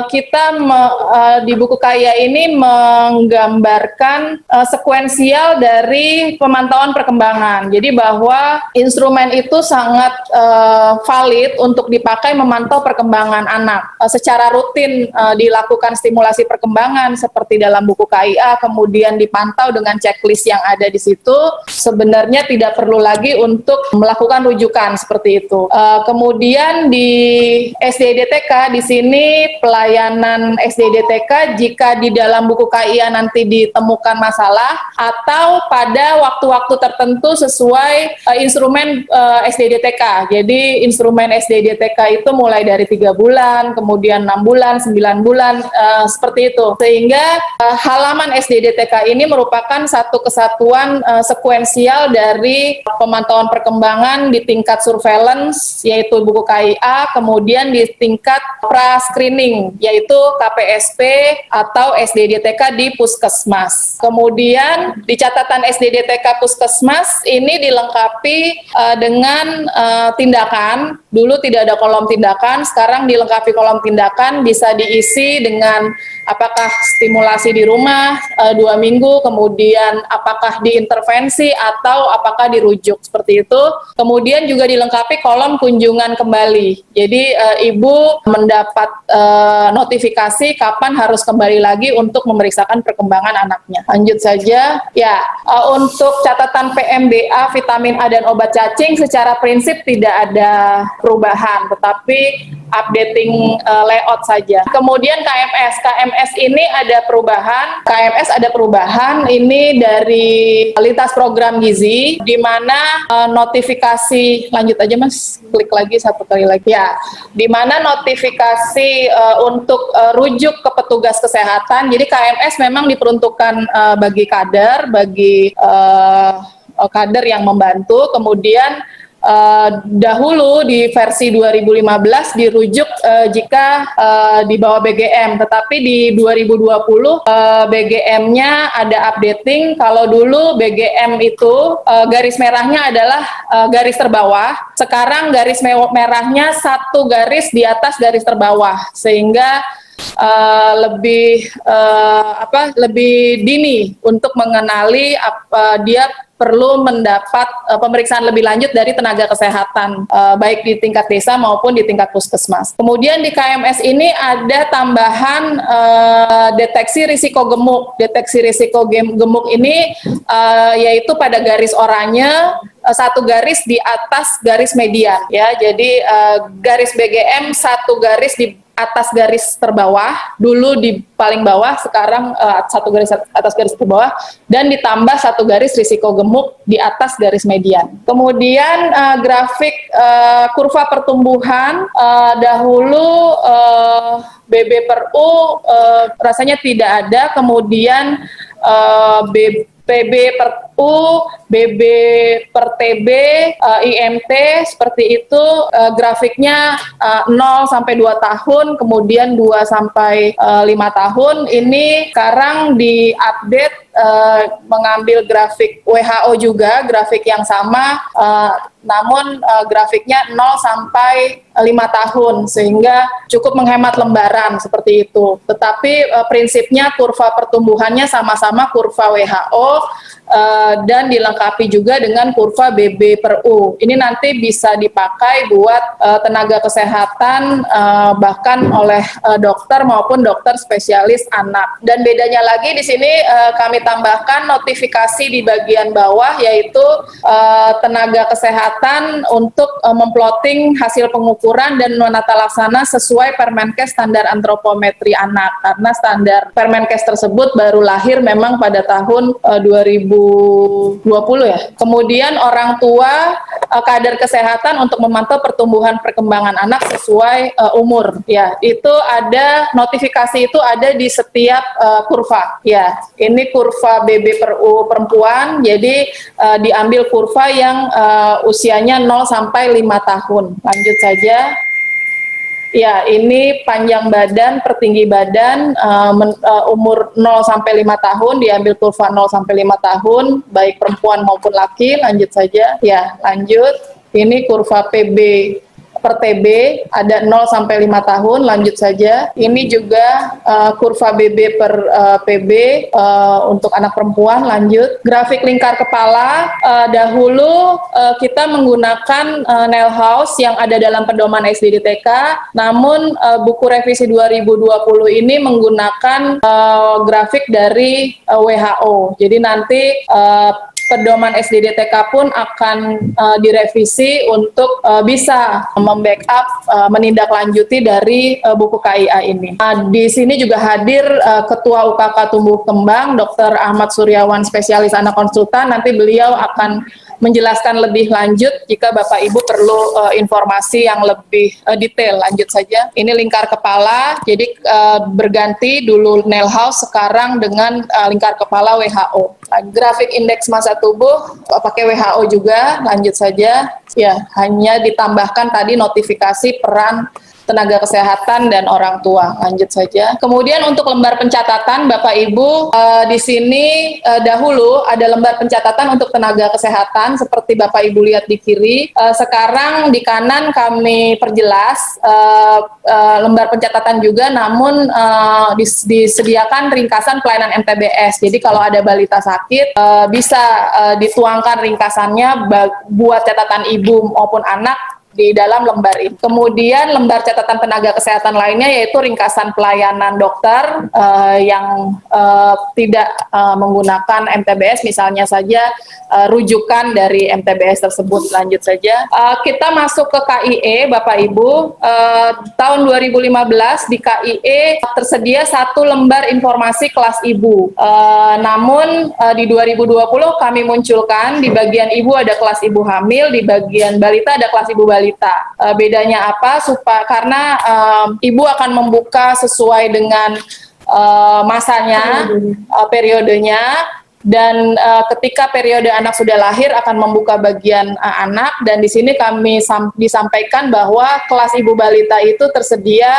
kita di buku KIA ini menggambarkan sekuensial dari pemantauan perkembangan. Jadi bahwa instrumen itu sangat valid untuk dipakai memantau perkembangan anak. Secara rutin dilakukan stimulasi perkembangan seperti dalam buku KIA, kemudian dipantau dengan checklist yang ada di situ. Sebenarnya tidak perlu lagi untuk melakukan rujukan seperti itu. Kemudian di SDDTK, di sini pelayanan SDDTK jika di dalam buku KIA nanti ditemukan masalah atau pada waktu-waktu tertentu sesuai instrumen SDDTK. Jadi instrumen SDDTK itu mulai dari 3 bulan, kemudian 6 bulan, 9 bulan, seperti itu. Sehingga halaman SDDTK ini merupakan satu kesatuan sekuensial dari pemantauan perkembangan di tingkat surveillance, yaitu buku KIA, kemudian di tingkat pra-screening, yaitu KPSP atau SDDTK di Puskesmas. Kemudian di catatan SDDTK Puskesmas ini dilengkapi dengan tindakan. Dulu tidak ada kolom tindakan, sekarang dilengkapi kolom tindakan, bisa diisi dengan apakah stimulasi di rumah 2 minggu, kemudian apakah diintervensi atau apakah dirujuk, seperti itu. Kemudian juga dilengkapi kolom kunjungan kembali. Jadi ibu mendapat notifikasi kapan harus kembali lagi untuk memeriksakan perkembangan anaknya. Lanjut saja. Ya, untuk catatan PMBA, vitamin A dan obat cacing secara prinsip tidak ada perubahan, tetapi updating layout saja. Kemudian KMS ini ada perubahan. KMS ada perubahan ini dari lintas program gizi, di mana notifikasi, lanjut aja Mas, klik lagi satu kali lagi ya, di mana notifikasi untuk rujuk ke petugas kesehatan. Jadi KMS memang diperuntukkan bagi kader, bagi kader yang membantu. Kemudian dahulu di versi 2015 dirujuk jika di bawah BGM, tetapi di 2020 BGM-nya ada updating. Kalau dulu BGM itu garis merahnya adalah garis terbawah, sekarang garis merahnya satu garis di atas garis terbawah, sehingga lebih dini untuk mengenali dia perlu mendapat pemeriksaan lebih lanjut dari tenaga kesehatan, baik di tingkat desa maupun di tingkat puskesmas. Kemudian di KMS ini ada tambahan deteksi risiko gemuk. Deteksi risiko gemuk ini yaitu pada garis oranye, satu garis di atas garis median, ya. Jadi garis BGM satu garis di atas garis terbawah, dulu di paling bawah, sekarang satu garis atas garis terbawah, dan ditambah satu garis risiko gemuk di atas garis median. Kemudian grafik kurva pertumbuhan, dahulu BB per U rasanya tidak ada, kemudian PB per U, BB per TB, IMT seperti itu, grafiknya 0 sampai 2 tahun, kemudian 2 sampai 5 tahun. Ini sekarang diupdate mengambil grafik WHO juga, grafik yang sama, namun grafiknya 0 sampai 5 tahun, sehingga cukup menghemat lembaran seperti itu. Tetapi prinsipnya kurva pertumbuhannya sama-sama kurva WHO, dan dilengkapi juga dengan kurva BB per U. Ini nanti bisa dipakai buat tenaga kesehatan, bahkan oleh dokter maupun dokter spesialis anak. Dan bedanya lagi di sini kami tambahkan notifikasi di bagian bawah, yaitu tenaga kesehatan untuk memplotting hasil pengukuran dan menata laksana sesuai Permenkes standar antropometri anak, karena standar Permenkes tersebut baru lahir memang pada tahun 2020 ya. Kemudian orang tua, kader kesehatan untuk memantau pertumbuhan perkembangan anak sesuai umur. Ya, itu ada notifikasi, itu ada di setiap kurva. Ya, ini kurva BB per U perempuan, jadi diambil kurva yang usianya 0 sampai 5 tahun. Lanjut saja. Ya, ini panjang badan, pertinggi badan, umur 0 sampai 5 tahun, diambil kurva 0 sampai 5 tahun, baik perempuan maupun laki. Lanjut saja. Ya, lanjut. Ini kurva PB per TB, ada 0 sampai 5 tahun, lanjut saja. Ini juga kurva BB per PB untuk anak perempuan, lanjut. Grafik lingkar kepala, dahulu kita menggunakan nail house yang ada dalam pedoman SDDTK, namun buku revisi 2020 ini menggunakan grafik dari WHO. Jadi nanti pedoman SDDTK pun akan direvisi untuk bisa membackup, menindaklanjuti dari buku KIA ini. Di sini juga hadir Ketua UKK Tumbuh Kembang, Dr. Ahmad Suryawan, spesialis anak konsultan. Nanti beliau akan menjelaskan lebih lanjut jika Bapak Ibu perlu informasi yang lebih detail. Lanjut saja. Ini lingkar kepala, jadi berganti dulu nail house, sekarang dengan lingkar kepala WHO. Grafik indeks massa tubuh pakai WHO juga. Lanjut saja. Ya, hanya ditambahkan tadi notifikasi peran tenaga kesehatan dan orang tua. Lanjut saja. Kemudian untuk lembar pencatatan, Bapak Ibu, di sini dahulu ada lembar pencatatan untuk tenaga kesehatan seperti Bapak Ibu lihat di kiri. Sekarang di kanan kami perjelas lembar pencatatan juga, namun disediakan ringkasan pelayanan MTBS. Jadi kalau ada balita sakit, bisa dituangkan ringkasannya buat catatan ibu maupun anak di dalam lembar ini. Kemudian lembar catatan tenaga kesehatan lainnya yaitu ringkasan pelayanan dokter yang tidak menggunakan MTBS, misalnya saja rujukan dari MTBS tersebut. Lanjut saja. Kita masuk ke KIE, Bapak Ibu. Tahun 2015 di KIE tersedia satu lembar informasi kelas ibu. Namun di 2020 kami munculkan di bagian ibu ada kelas ibu hamil, di bagian balita ada kelas ibu balita. Bedanya apa? Karena ibu akan membuka sesuai dengan masanya, periodenya, dan ketika periode anak sudah lahir akan membuka bagian anak, dan di sini kami disampaikan bahwa kelas ibu balita itu tersedia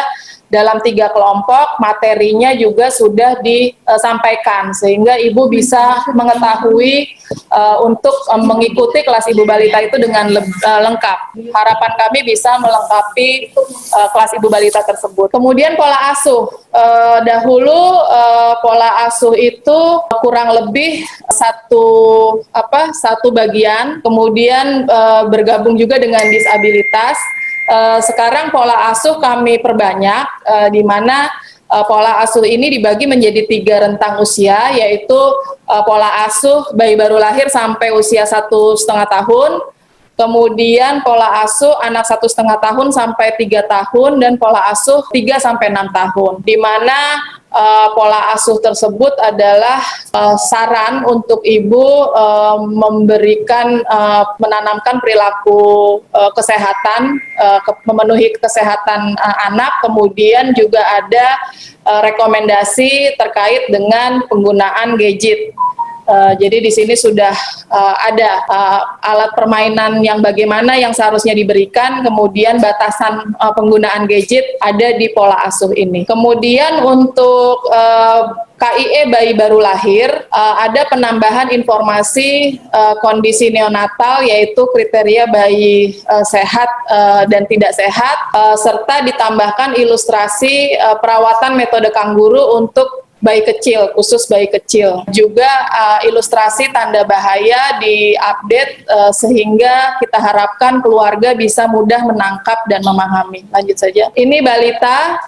dalam 3 kelompok, materinya juga sudah disampaikan sehingga ibu bisa mengetahui untuk mengikuti kelas ibu balita itu dengan lengkap. Harapan kami bisa melengkapi kelas ibu balita tersebut. Kemudian pola asuh. Dahulu pola asuh itu kurang lebih satu bagian, kemudian bergabung juga dengan disabilitas. Sekarang pola asuh kami perbanyak, di mana pola asuh ini dibagi menjadi 3 rentang usia, yaitu pola asuh bayi baru lahir sampai usia 1,5 tahun, kemudian pola asuh anak 1,5 tahun sampai 3 tahun, dan pola asuh 3 sampai 6 tahun, di mana pola asuh tersebut adalah saran untuk ibu menanamkan perilaku kesehatan, memenuhi kesehatan anak, kemudian juga ada rekomendasi terkait dengan penggunaan gadget. Jadi di sini sudah ada alat permainan yang bagaimana yang seharusnya diberikan, kemudian batasan penggunaan gadget ada di pola asuh ini. Kemudian untuk KIE bayi baru lahir, ada penambahan informasi kondisi neonatal, yaitu kriteria bayi sehat dan tidak sehat, serta ditambahkan ilustrasi perawatan metode kangguru untuk bayi kecil, khusus bayi kecil. Juga ilustrasi tanda bahaya diupdate sehingga kita harapkan keluarga bisa mudah menangkap dan memahami. Lanjut saja. Ini balita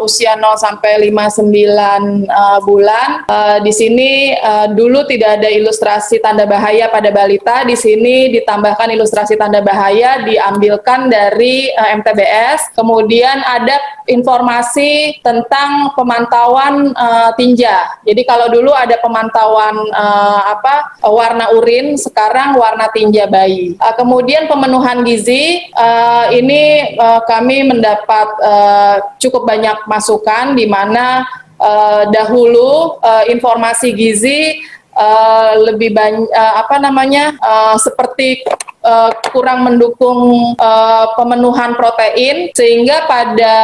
usia 0 sampai 59 bulan. Di sini dulu tidak ada ilustrasi tanda bahaya pada balita. Di sini ditambahkan ilustrasi tanda bahaya, diambilkan dari MTBS. Kemudian ada informasi tentang pemantauan tinja. Jadi kalau dulu ada pemantauan warna urin, sekarang warna tinja bayi. Kemudian pemenuhan gizi, ini kami mendapat cukup banyak masukan, di mana dahulu informasi gizi lebih banyak seperti kurang mendukung pemenuhan protein, sehingga pada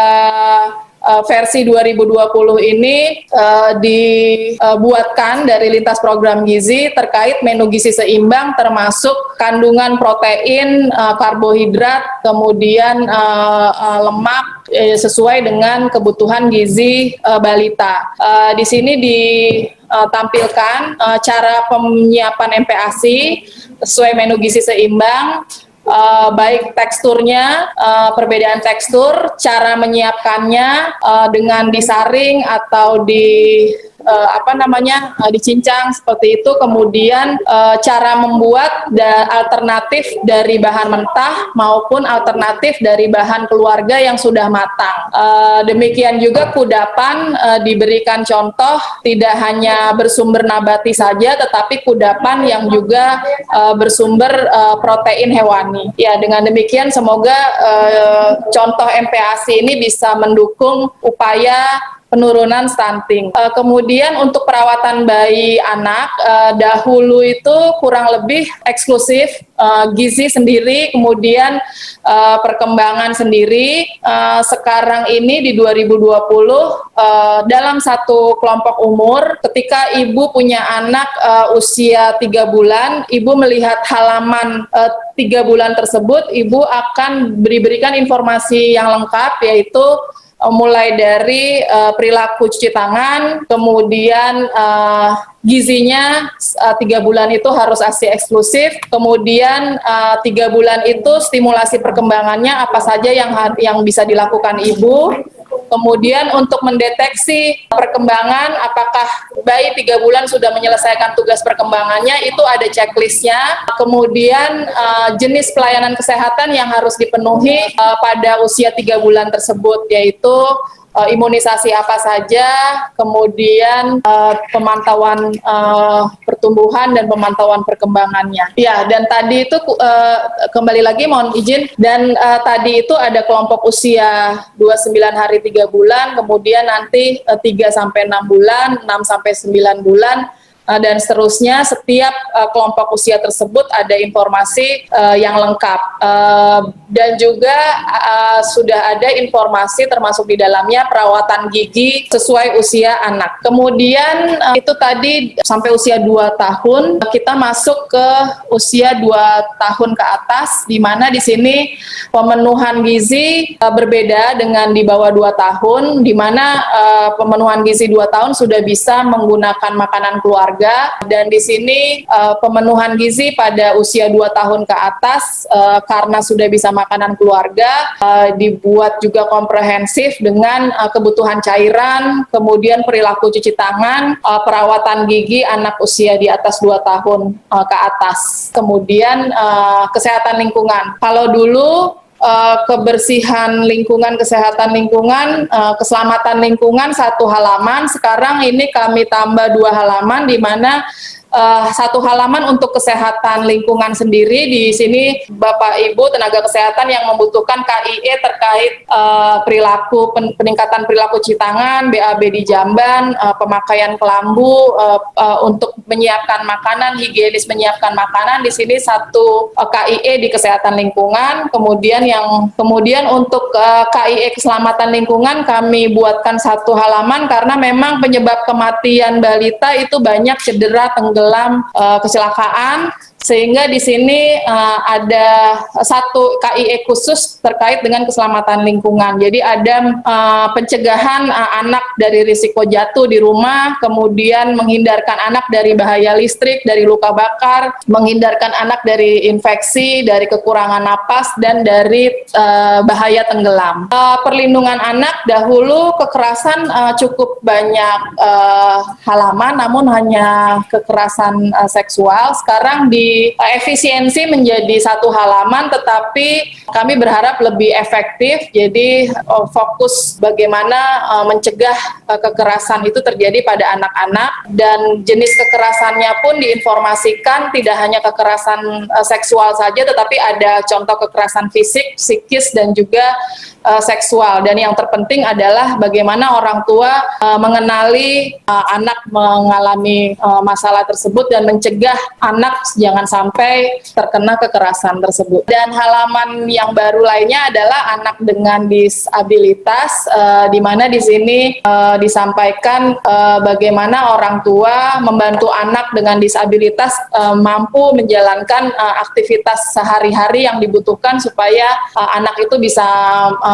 versi 2020 ini dibuatkan dari lintas program gizi terkait menu gizi seimbang, termasuk kandungan protein, karbohidrat, kemudian lemak sesuai dengan kebutuhan gizi balita. Di sini ditampilkan cara penyiapan MPASI sesuai menu gizi seimbang. Baik teksturnya, perbedaan tekstur, cara menyiapkannya dengan disaring atau dicincang seperti itu, kemudian cara membuat alternatif dari bahan mentah maupun alternatif dari bahan keluarga yang sudah matang. Demikian juga kudapan diberikan contoh, tidak hanya bersumber nabati saja, tetapi kudapan yang juga bersumber protein hewani. Ya, dengan demikian semoga contoh MPASI ini bisa mendukung upaya penurunan stunting. Kemudian untuk perawatan bayi anak, dahulu itu kurang lebih eksklusif, gizi sendiri, kemudian perkembangan sendiri. Sekarang ini di 2020, dalam satu kelompok umur, ketika ibu punya anak usia 3 bulan, ibu melihat halaman 3 bulan tersebut, ibu akan diberikan informasi yang lengkap, yaitu mulai dari perilaku cuci tangan, kemudian gizinya 3 bulan itu harus ASI eksklusif, kemudian 3 bulan itu stimulasi perkembangannya apa saja yang bisa dilakukan ibu. Kemudian untuk mendeteksi perkembangan, apakah bayi 3 bulan sudah menyelesaikan tugas perkembangannya, itu ada checklistnya. Kemudian jenis pelayanan kesehatan yang harus dipenuhi pada usia 3 bulan tersebut, yaitu imunisasi apa saja, kemudian pemantauan pertumbuhan dan pemantauan perkembangannya. Ya, dan tadi itu kembali lagi mohon izin, dan tadi itu ada kelompok usia 29 hari 3 bulan, kemudian nanti 3 sampai 6 bulan, 6 sampai 9 bulan, dan seterusnya. Setiap kelompok usia tersebut ada informasi yang lengkap, dan juga sudah ada informasi termasuk di dalamnya perawatan gigi sesuai usia anak. Kemudian itu tadi sampai usia 2 tahun, kita masuk ke usia 2 tahun ke atas, di mana di sini pemenuhan gizi berbeda dengan di bawah 2 tahun, di mana pemenuhan gizi 2 tahun sudah bisa menggunakan makanan keluarga keluarga, dan di sini pemenuhan gizi pada usia 2 tahun ke atas karena sudah bisa makanan keluarga, dibuat juga komprehensif dengan kebutuhan cairan, kemudian perilaku cuci tangan, perawatan gigi anak usia di atas 2 tahun ke atas, kemudian kesehatan lingkungan. Kalau dulu kebersihan lingkungan, kesehatan lingkungan, keselamatan lingkungan 1 halaman, sekarang ini kami tambah 2 halaman, di mana 1 halaman untuk kesehatan lingkungan sendiri. Di sini Bapak Ibu tenaga kesehatan yang membutuhkan KIE terkait perilaku, peningkatan perilaku cuci tangan, BAB di jamban, pemakaian kelambu untuk menyiapkan makanan, higienis menyiapkan makanan. Di sini 1 KIE di kesehatan lingkungan. Kemudian untuk KIE keselamatan lingkungan kami buatkan 1 halaman karena memang penyebab kematian balita itu banyak cedera, tenggelam, kecelakaan, sehingga di sini ada 1 KIE khusus terkait dengan keselamatan lingkungan. Jadi ada pencegahan anak dari risiko jatuh di rumah, kemudian menghindarkan anak dari bahaya listrik, dari luka bakar, menghindarkan anak dari infeksi, dari kekurangan napas, dan dari bahaya tenggelam. Perlindungan anak dahulu kekerasan cukup banyak halaman, namun hanya kekerasan seksual. Sekarang efisiensi menjadi 1 halaman, tetapi kami berharap lebih efektif. Jadi fokus bagaimana mencegah kekerasan itu terjadi pada anak-anak, dan jenis kekerasannya pun diinformasikan, tidak hanya kekerasan seksual saja, tetapi ada contoh kekerasan fisik, psikis, dan juga seksual. Dan yang terpenting adalah bagaimana orang tua mengenali anak mengalami masalah tersebut dan mencegah anak jangan sampai terkena kekerasan tersebut. Dan halaman yang baru lainnya adalah anak dengan disabilitas, di mana di sini disampaikan bagaimana orang tua membantu anak dengan disabilitas mampu menjalankan aktivitas sehari-hari yang dibutuhkan supaya anak itu bisa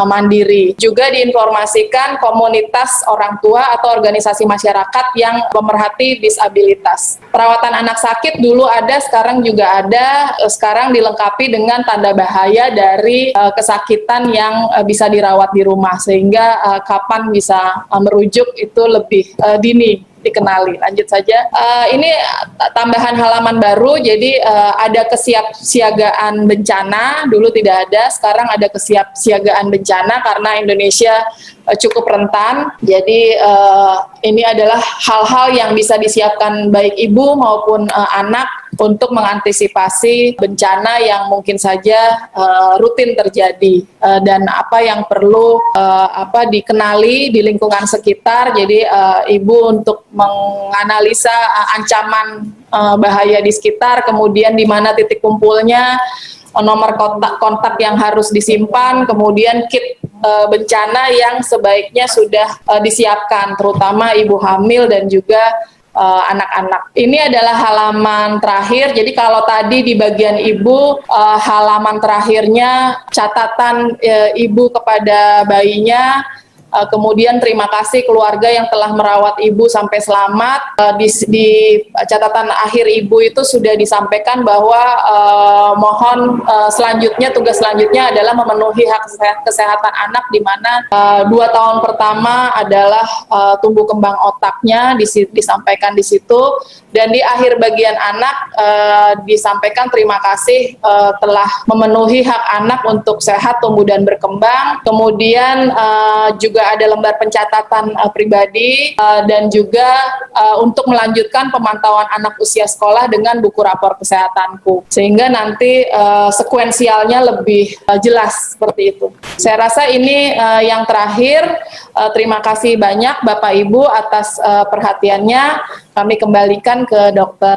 mandiri. Juga diinformasikan komunitas orang tua atau organisasi masyarakat yang pemerhati disabilitas. Perawatan anak sakit dulu ada, sekarang juga ada. Sekarang dilengkapi dengan tanda bahaya dari kesakitan yang bisa dirawat di rumah, sehingga kapan bisa merujuk itu lebih dini dikenali. Lanjut saja. Ini tambahan halaman baru, jadi ada kesiapsiagaan bencana, dulu tidak ada, sekarang ada kesiapsiagaan bencana karena Indonesia cukup rentan. Jadi ini adalah hal-hal yang bisa disiapkan baik ibu maupun anak untuk mengantisipasi bencana yang mungkin saja rutin terjadi, dan apa yang perlu dikenali di lingkungan sekitar. Jadi ibu untuk menganalisa ancaman bahaya di sekitar, kemudian di mana titik kumpulnya, nomor kontak yang harus disimpan, kemudian kit bencana yang sebaiknya sudah disiapkan, terutama ibu hamil dan juga anak-anak. Ini adalah halaman terakhir. Jadi kalau tadi di bagian ibu, halaman terakhirnya catatan ibu kepada bayinya. Kemudian terima kasih keluarga yang telah merawat ibu sampai selamat. Di catatan akhir ibu itu sudah disampaikan bahwa mohon tugas selanjutnya adalah memenuhi hak kesehatan anak, di mana 2 tahun pertama adalah tumbuh kembang otaknya disampaikan di situ, dan di akhir bagian anak disampaikan terima kasih telah memenuhi hak anak untuk sehat, tumbuh, dan berkembang. Kemudian juga ada lembar pencatatan pribadi, dan juga untuk melanjutkan pemantauan anak usia sekolah dengan buku rapor kesehatanku, sehingga nanti sekuensialnya lebih jelas seperti itu. Saya rasa ini yang terakhir. Terima kasih banyak Bapak Ibu atas perhatiannya. Kami kembalikan ke Dr.